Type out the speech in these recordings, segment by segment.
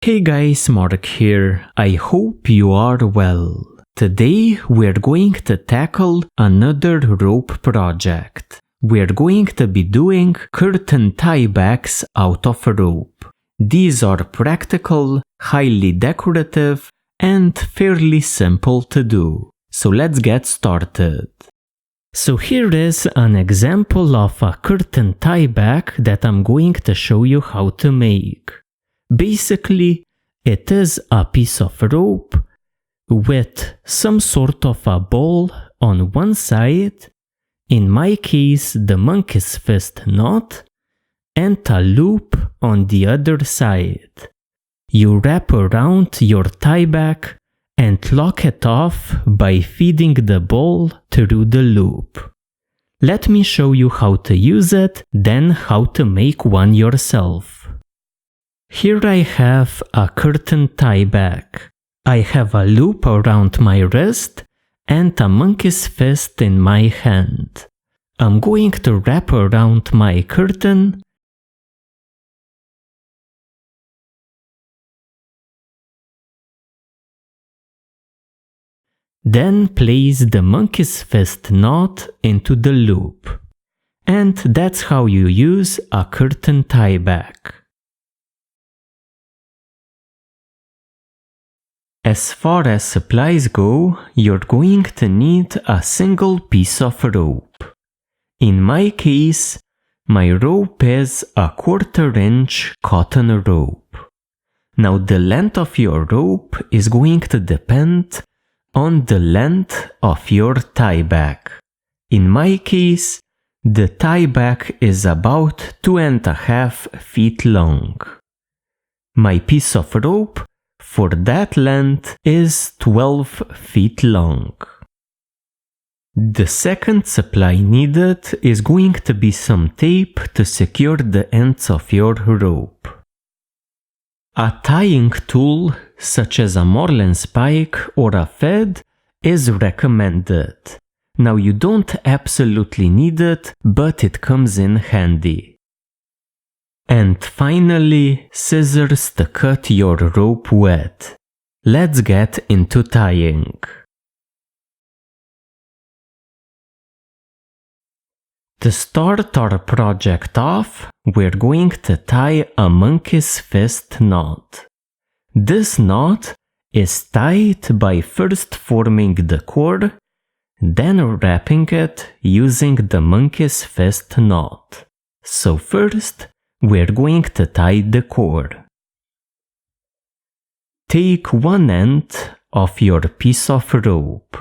Hey guys, Mark here. I hope you are well. Today we're going to tackle another rope project. We're going to be doing curtain tiebacks out of rope. These are practical, highly decorative, and fairly simple to do. So let's get started. So here is an example of a curtain tieback that I'm going to show you how to make. Basically, it is a piece of rope with some sort of a ball on one side, in my case the monkey's fist knot, and a loop on the other side. You wrap around your tieback and lock it off by feeding the ball through the loop. Let me show you how to use it, then how to make one yourself. Here I have a curtain tieback. I have a loop around my wrist and a monkey's fist in my hand. I'm going to wrap around my curtain then place the monkey's fist knot into the loop. And that's how you use a curtain tieback. As far as supplies go, you're going to need a single piece of rope. In my case, my rope is a 1/4 inch cotton rope. Now the length of your rope is going to depend on the length of your tieback. In my case, the tieback is about 2.5 feet long. My piece of rope for that length is 12 feet long. The second supply needed is going to be some tape to secure the ends of your rope. A tying tool such as a marlin spike or a thread is recommended. Now you don't absolutely need it, but it comes in handy. And finally, scissors to cut your rope with. Let's get into tying. To start our project off, we're going to tie a monkey's fist knot. This knot is tied by first forming the cord, then wrapping it using the monkey's fist knot. So first, we're going to tie the cord. Take one end of your piece of rope.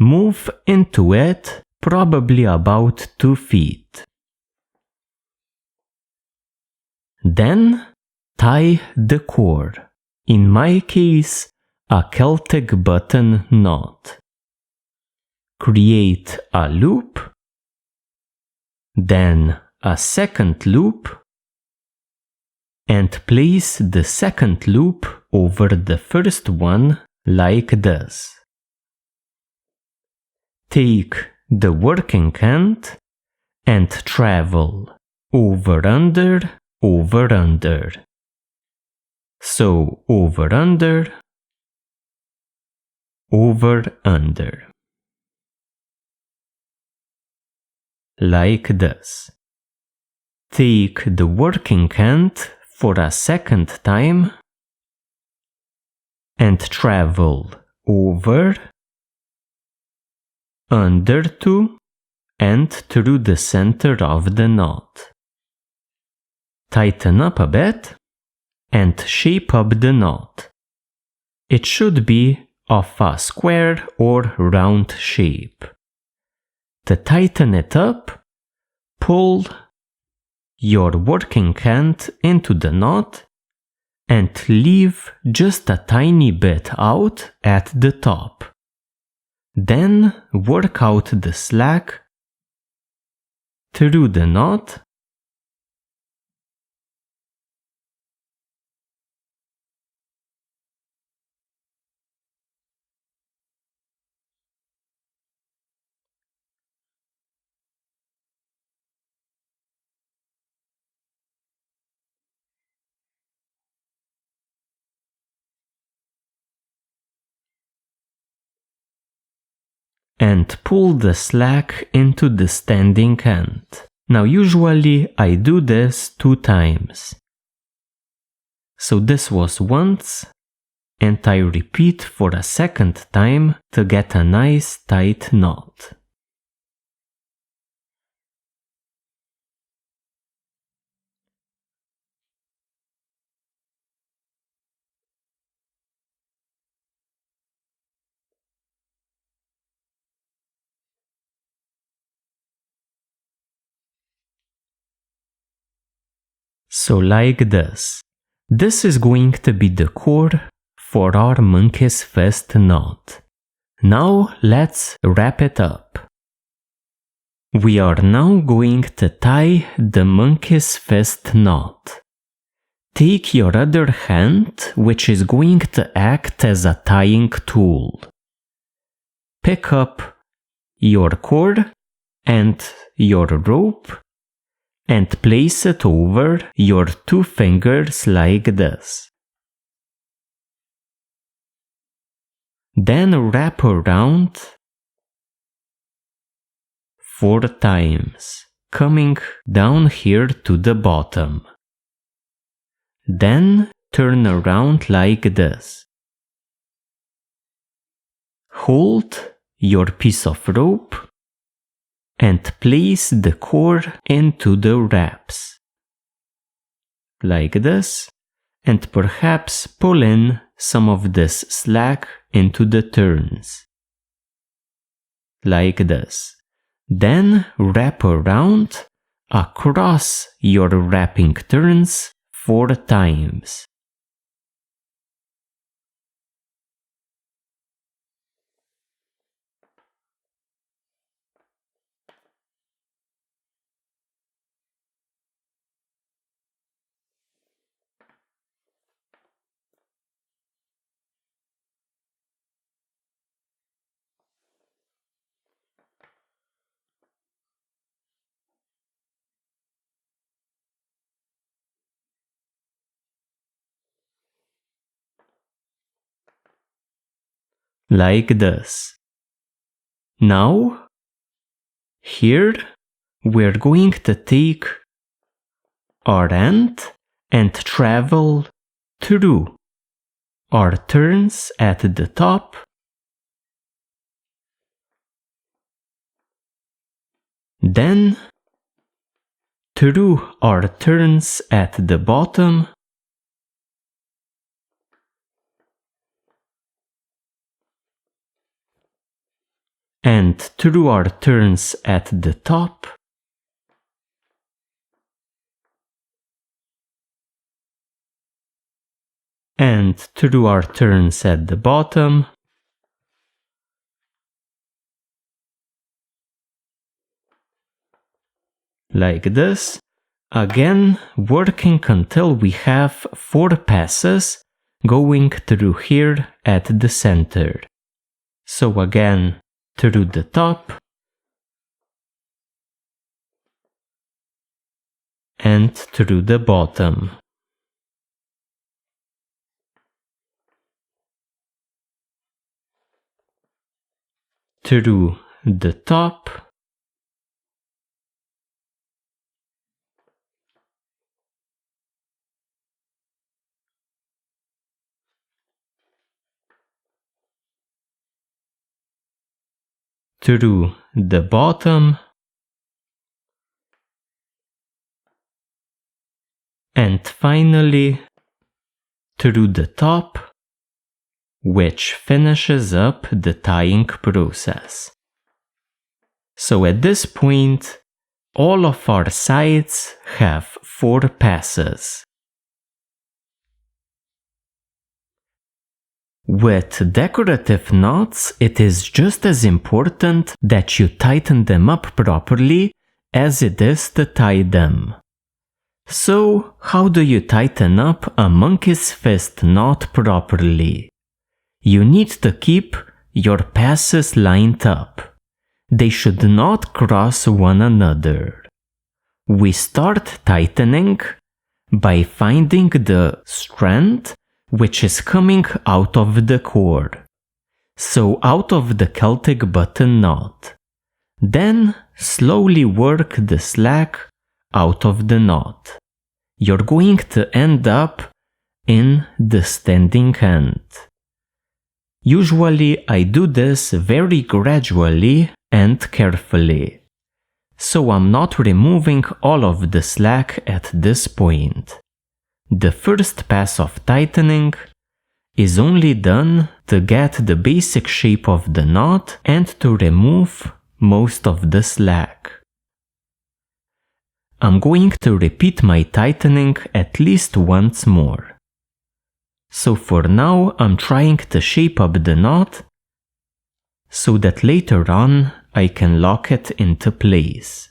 Move into it probably about 2 feet. Then tie the cord. In my case, a Celtic button knot. Create a loop, then a second loop, and place the second loop over the first one like this. Take the working end and travel over under, over under. So over under, over under. Like this. Take the working end for a second time and travel over, under two, and through the center of the knot. Tighten up a bit and shape up the knot. It should be of a square or round shape. To tighten it up, pull your working hand into the knot and leave just a tiny bit out at the top. Then work out the slack through the knot and pull the slack into the standing end. Now usually I do this 2 times. So this was once, and I repeat for a second time to get a nice tight knot. So like this. This is going to be the core for our monkey's fist knot. Now let's wrap it up. We are now going to tie the monkey's fist knot. Take your other hand, which is going to act as a tying tool. Pick up your cord and your rope and place it over your 2 fingers like this. Then wrap around 4 times, coming down here to the bottom. Then turn around like this. Hold your piece of rope and place the cord into the wraps. Like this, and perhaps pull in some of this slack into the turns. Like this. Then wrap around across your wrapping turns 4 times. Like this. Now, here we're going to take our end and travel through our turns at the top, then through our turns at the bottom, and through our turns at the top, and through our turns at the bottom, like this, again working until we have 4 passes going through here at the center. So again, through the top, and through the bottom. Through the top, through the bottom, and finally through the top, which finishes up the tying process. So at this point, all of our sides have 4 passes. With decorative knots, it is just as important that you tighten them up properly as it is to tie them. So, how do you tighten up a monkey's fist knot properly? You need to keep your passes lined up. They should not cross one another. We start tightening by finding the strand which is coming out of the cord. so out of the Celtic button knot. Then slowly work the slack out of the knot. You're going to end up in the standing end. Usually I do this very gradually and carefully, so I'm not removing all of the slack at this point. The first pass of tightening is only done to get the basic shape of the knot and to remove most of the slack. I'm going to repeat my tightening at least once more. So for now I'm trying to shape up the knot so that later on I can lock it into place.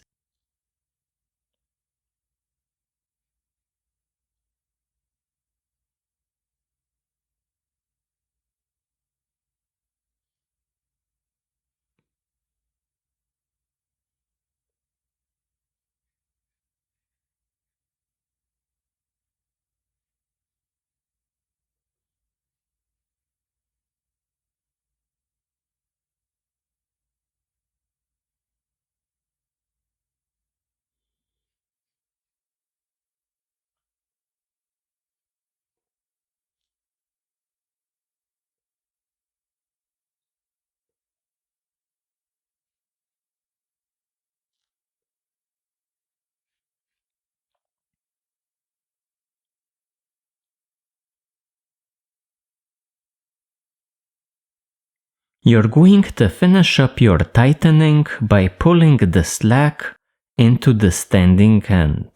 You're going to finish up your tightening by pulling the slack into the standing end.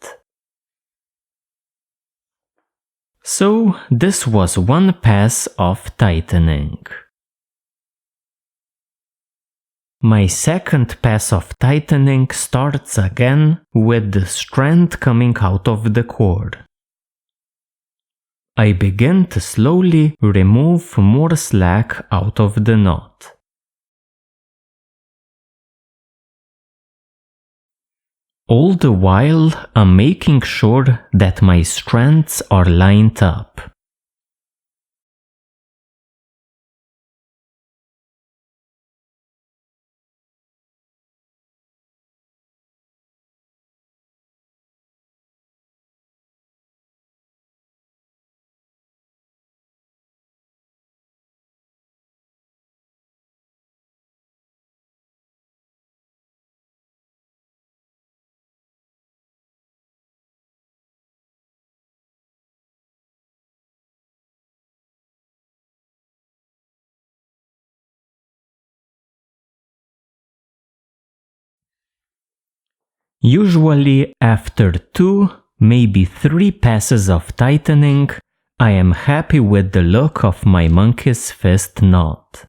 So this was one pass of tightening. My second pass of tightening starts again with the strand coming out of the cord. I begin to slowly remove more slack out of the knot. All the while, I'm making sure that my strands are lined up. Usually after 2, maybe 3 passes of tightening, I am happy with the look of my monkey's fist knot.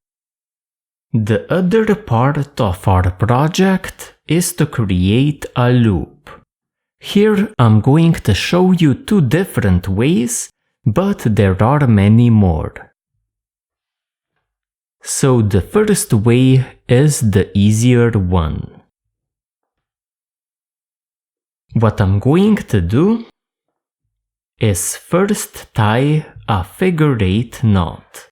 The other part of our project is to create a loop. Here I'm going to show you 2 different ways, but there are many more. So the first way is the easier one. What I'm going to do is first tie a figure 8 knot.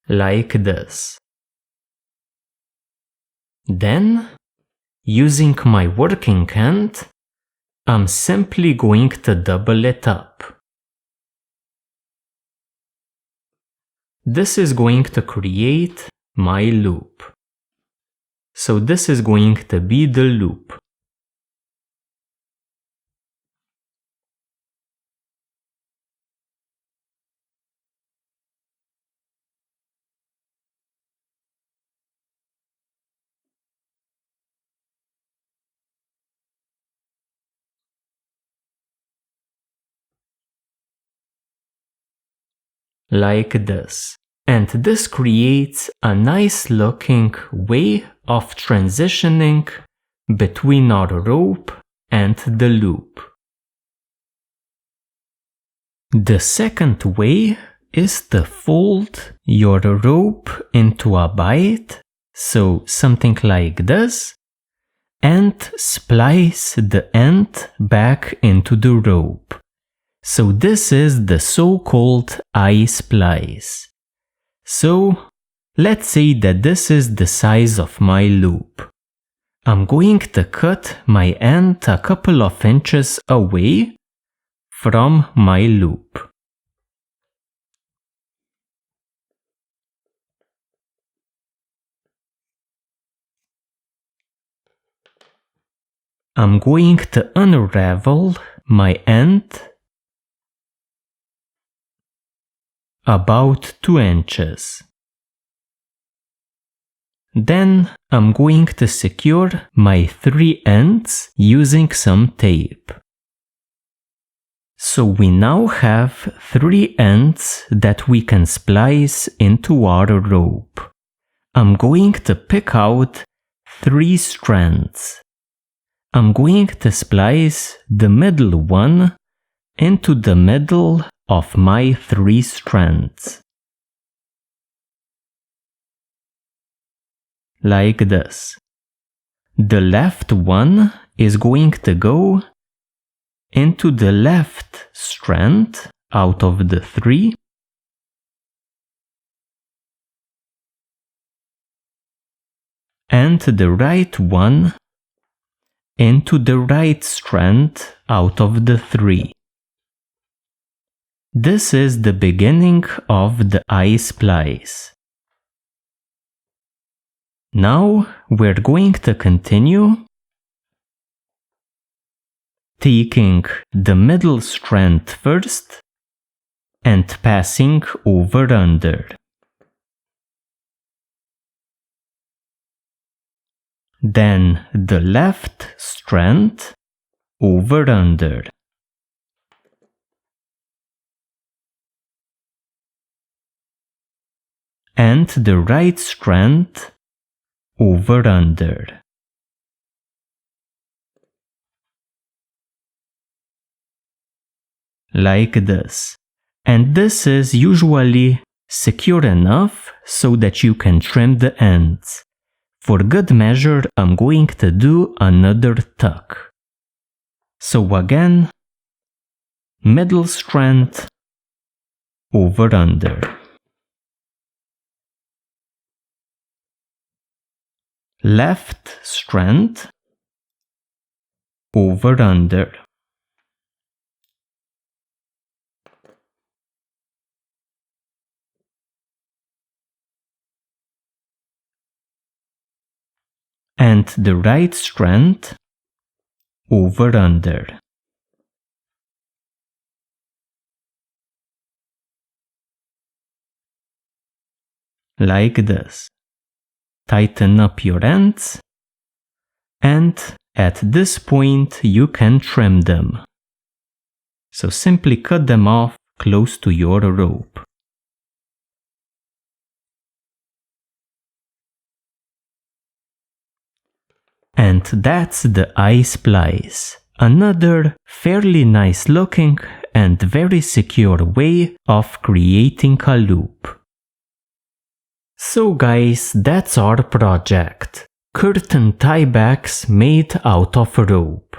Like this. Then, using my working end, I'm simply going to double it up. This is going to create my loop. So this is going to be the loop. Like this. And this creates a nice looking way of transitioning between our rope and the loop. The second way is to fold your rope into a bite, so something like this, and splice the end back into the rope. So this is the so-called I-splice. So let's say that this is the size of my loop. I'm going to cut my end a couple of inches away from my loop. I'm going to unravel my end about 2 inches. Then I'm going to secure my 3 ends using some tape. So we now have 3 ends that we can splice into our rope. I'm going to pick out 3 strands. I'm going to splice the middle one into the middle of my 3 strands. Like this. The left one is going to go into the left strand out of the 3. And the right one into the right strand out of the 3. This is the beginning of the I-splice. Now we're going to continue taking the middle strand first and passing over under. Then the left strand over under. And the right strand over under. Like this. And this is usually secure enough so that you can trim the ends. For good measure, I'm going to do another tuck. So again, middle strand over under. Left strand over under. And the right strand over under. Like this. Tighten up your ends, and at this point you can trim them. So simply cut them off close to your rope. And that's the I-splice, another fairly nice looking and very secure way of creating a loop. So guys, that's our project. Curtain tiebacks made out of rope.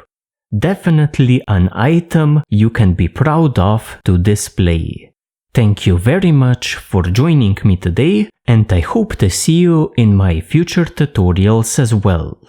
Definitely an item you can be proud of to display. Thank you very much for joining me today, and I hope to see you in my future tutorials as well.